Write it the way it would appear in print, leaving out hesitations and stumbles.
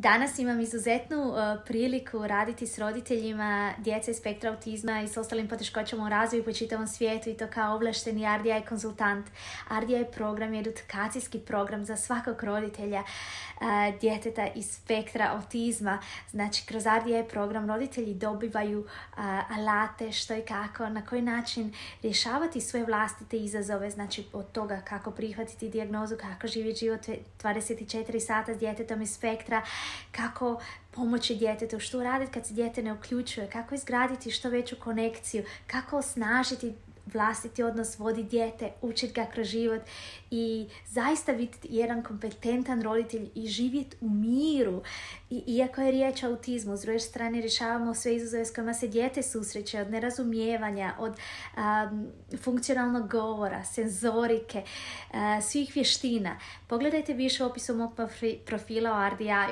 Danas imam izuzetnu priliku raditi s roditeljima djece iz spektra autizma i s ostalim poteškoćama u razvoju po čitavom svijetu, i to kao ovlašteni RDI konzultant. RDI program je edukacijski program za svakog roditelja djeteta iz spektra autizma. Znači, kroz RDI program roditelji dobivaju alate što i kako, na koji način rješavati svoje vlastite izazove, znači od toga kako prihvatiti dijagnozu, kako živjeti život 24 sata s djetetom iz spektra, kako pomoći djetetu, što uraditi kad se dijete ne uključuje, kako izgraditi što veću konekciju, kako osnažiti vlastiti odnos, voditi dijete, učiti ga kroz život i zaista biti jedan kompetentan roditelj i živjeti u miru. Iako je riječ o autizmu, s druge strane rješavamo sve izazove s kojima se dijete susreće, od nerazumijevanja, od funkcionalnog govora, senzorike, svih vještina. Pogledajte više u opisu mog profila o RDI-u.